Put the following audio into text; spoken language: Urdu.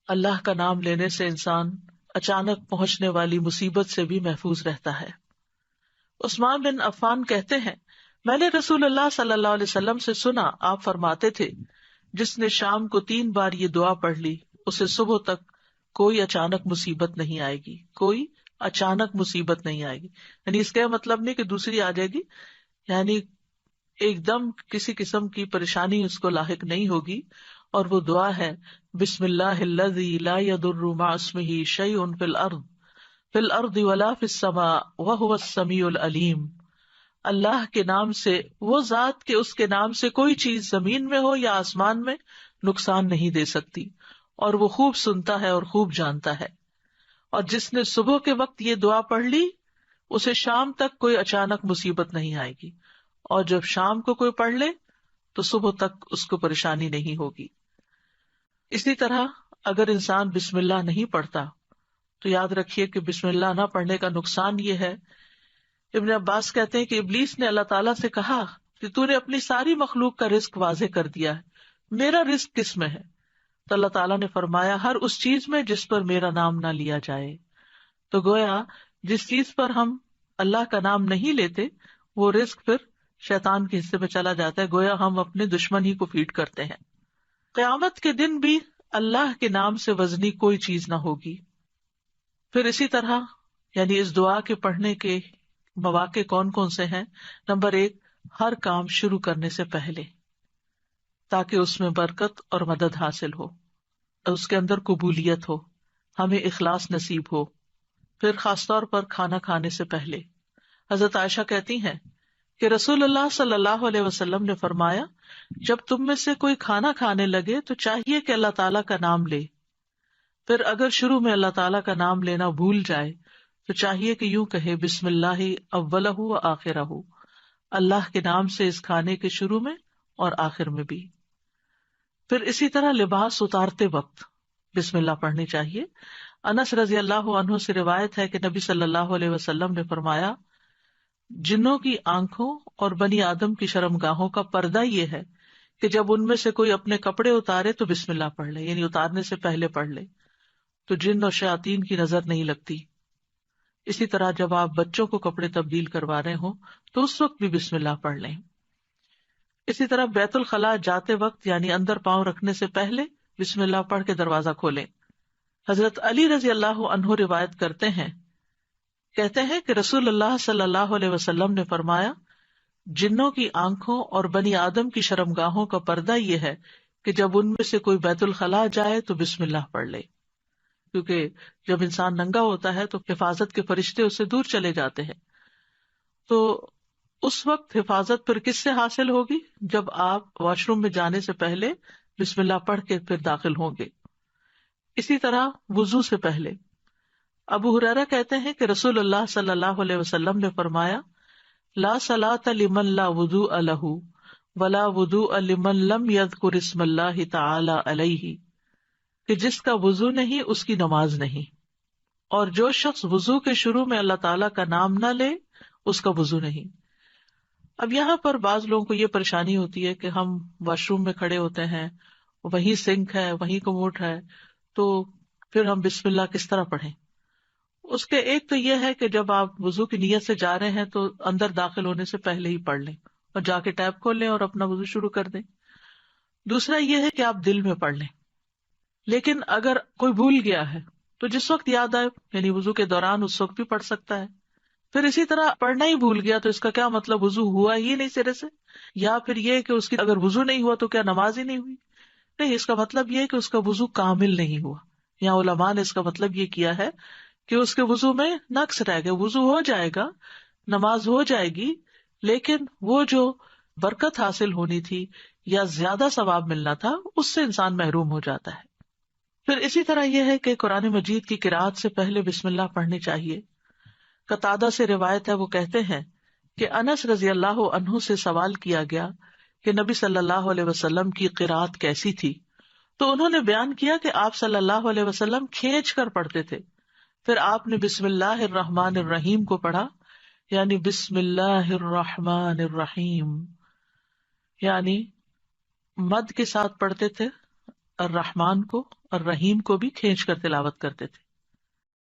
اللہ کا نام لینے سے انسان اچانک پہنچنے والی مصیبت سے بھی محفوظ رہتا ہے۔ عثمان بن عفان کہتے ہیں، میں نے رسول اللہ صلی اللہ علیہ وسلم سے سنا، آپ فرماتے تھے جس نے شام کو 3 بار یہ دعا پڑھ لی اسے صبح تک کوئی اچانک مصیبت نہیں آئے گی، کوئی اچانک مصیبت نہیں آئے گی۔ یعنی اس کا مطلب نہیں کہ دوسری آ جائے گی، یعنی ایک دم کسی قسم کی پریشانی اس کو لاحق نہیں ہوگی۔ اور وہ دعا ہے، بسم اللہ الذی لا یضر مع اسمہ شیء فی الارض ولا فی السماء وہو السمیع العلیم۔ اللہ کے نام سے، وہ ذات کہ اس کے نام سے کوئی چیز زمین میں ہو یا آسمان میں نقصان نہیں دے سکتی، اور وہ خوب سنتا ہے اور خوب جانتا ہے۔ اور جس نے صبح کے وقت یہ دعا پڑھ لی اسے شام تک کوئی اچانک مصیبت نہیں آئے گی، اور جب شام کو کوئی پڑھ لے تو صبح تک اس کو پریشانی نہیں ہوگی۔ اسی طرح اگر انسان بسم اللہ نہیں پڑھتا تو یاد رکھیے کہ بسم اللہ نہ پڑھنے کا نقصان یہ ہے، ابن عباس کہتے ہیں کہ ابلیس نے اللہ تعالیٰ سے کہا کہ تو نے اپنی ساری مخلوق کا رزق واضح کر دیا ہے، میرا رزق کس میں ہے؟ تو اللہ تعالیٰ نے فرمایا، ہر اس چیز میں جس پر میرا نام نہ لیا جائے۔ تو گویا جس چیز پر ہم اللہ کا نام نہیں لیتے وہ رزق پھر شیطان کے حصے میں چلا جاتا ہے، گویا ہم اپنے دشمن ہی کو فیڈ کرتے ہیں۔ قیامت کے دن بھی اللہ کے نام سے وزنی کوئی چیز نہ ہوگی۔ پھر اسی طرح یعنی اس دعا کے پڑھنے کے مواقع کون کون سے ہیں؟ نمبر 1، ہر کام شروع کرنے سے پہلے، تاکہ اس میں برکت اور مدد حاصل ہو، اس کے اندر قبولیت ہو، ہمیں اخلاص نصیب ہو۔ پھر خاص طور پر کھانا کھانے سے پہلے حضرت عائشہ کہتی ہیں کہ رسول اللہ صلی اللہ علیہ وسلم نے فرمایا، جب تم میں سے کوئی کھانا کھانے لگے تو چاہیے کہ اللہ تعالیٰ کا نام لے، پھر اگر شروع میں اللہ تعالیٰ کا نام لینا بھول جائے تو چاہیے کہ یوں کہے، بسم اللہ اولہ و آخرہ، اللہ کے نام سے اس کھانے کے شروع میں اور آخر میں بھی۔ پھر اسی طرح لباس اتارتے وقت بسم اللہ پڑھنی چاہیے۔ انس رضی اللہ عنہ سے روایت ہے کہ نبی صلی اللہ علیہ وسلم نے فرمایا، جنوں کی آنکھوں اور بنی آدم کی شرمگاہوں کا پردہ یہ ہے کہ جب ان میں سے کوئی اپنے کپڑے اتارے تو بسم اللہ پڑھ لے، یعنی اتارنے سے پہلے پڑھ لے، تو جن اور شیاطین کی نظر نہیں لگتی۔ اسی طرح جب آپ بچوں کو کپڑے تبدیل کروا رہے ہوں تو اس وقت بھی بسم اللہ پڑھ لیں۔ اسی طرح بیت الخلاء جاتے وقت یعنی اندر پاؤں رکھنے سے پہلے بسم اللہ پڑھ کے دروازہ کھولیں۔ حضرت علی رضی اللہ عنہ روایت کرتے ہیں، کہتے ہیں کہ رسول اللہ صلی اللہ علیہ وسلم نے فرمایا، جنوں کی آنکھوں اور بنی آدم کی شرمگاہوں کا پردہ یہ ہے کہ جب ان میں سے کوئی بیت الخلاء جائے تو بسم اللہ پڑھ لے، کیونکہ جب انسان ننگا ہوتا ہے تو حفاظت کے فرشتے اس سے دور چلے جاتے ہیں۔ تو اس وقت حفاظت پھر کس سے حاصل ہوگی؟ جب آپ واش روم میں جانے سے پہلے بسم اللہ پڑھ کے پھر داخل ہوں گے۔ اسی طرح وضو سے پہلے ابو ہریرہ کہتے ہیں کہ رسول اللہ صلی اللہ علیہ وسلم نے فرمایا، لا صلاۃ لمن لا وضوء لہ ولا وضوء لمن لم یذکر اسم اللہ تعالی علیہ، کہ جس کا وضو نہیں اس کی نماز نہیں، اور جو شخص وضو کے شروع میں اللہ تعالیٰ کا نام نہ لے اس کا وضو نہیں۔ اب یہاں پر بعض لوگوں کو یہ پریشانی ہوتی ہے کہ ہم واش روم میں کھڑے ہوتے ہیں، وہیں سنک ہے، وہیں کموڈ ہے، تو پھر ہم بسم اللہ کس طرح پڑھیں؟ اس کے ایک تو یہ ہے کہ جب آپ وضو کی نیت سے جا رہے ہیں تو اندر داخل ہونے سے پہلے ہی پڑھ لیں اور جا کے ٹیپ کھول لیں اور اپنا وضو شروع کر دیں۔ دوسرا یہ ہے کہ آپ دل میں پڑھ لیں، لیکن اگر کوئی بھول گیا ہے تو جس وقت یاد آئے، یعنی وضو کے دوران اس وقت بھی پڑھ سکتا ہے۔ پھر اسی طرح پڑھنا ہی بھول گیا تو اس کا کیا مطلب وضو ہوا ہی نہیں سرے سے، یا پھر یہ کہ اس کی اگر وضو نہیں ہوا تو کیا نماز ہی نہیں ہوئی؟ نہیں، اس کا مطلب یہ ہے کہ اس کا وضو کامل نہیں ہوا۔ یہاں علماء نے اس کا مطلب یہ کیا ہے کہ اس کے وضو میں نقص رہ گیا، وضو ہو جائے گا، نماز ہو جائے گی، لیکن وہ جو برکت حاصل ہونی تھی یا زیادہ ثواب ملنا تھا اس سے انسان محروم ہو جاتا ہے۔ پھر اسی طرح یہ ہے کہ قرآن مجید کی قرأت سے پہلے بسم اللہ پڑھنی چاہیے۔ قتادہ سے روایت ہے، وہ کہتے ہیں کہ انس رضی اللہ عنہ سے سوال کیا گیا کہ نبی صلی اللہ علیہ وسلم کی قرأت کیسی تھی، تو انہوں نے بیان کیا کہ آپ صلی اللہ علیہ وسلم کھینچ کر پڑھتے تھے، پھر آپ نے بسم اللہ الرحمن الرحیم کو پڑھا، یعنی بسم اللہ الرحمن الرحیم، یعنی مد کے ساتھ پڑھتے تھے، الرحمان کو اور رحیم کو بھی کھینچ کر تلاوت کرتے تھے.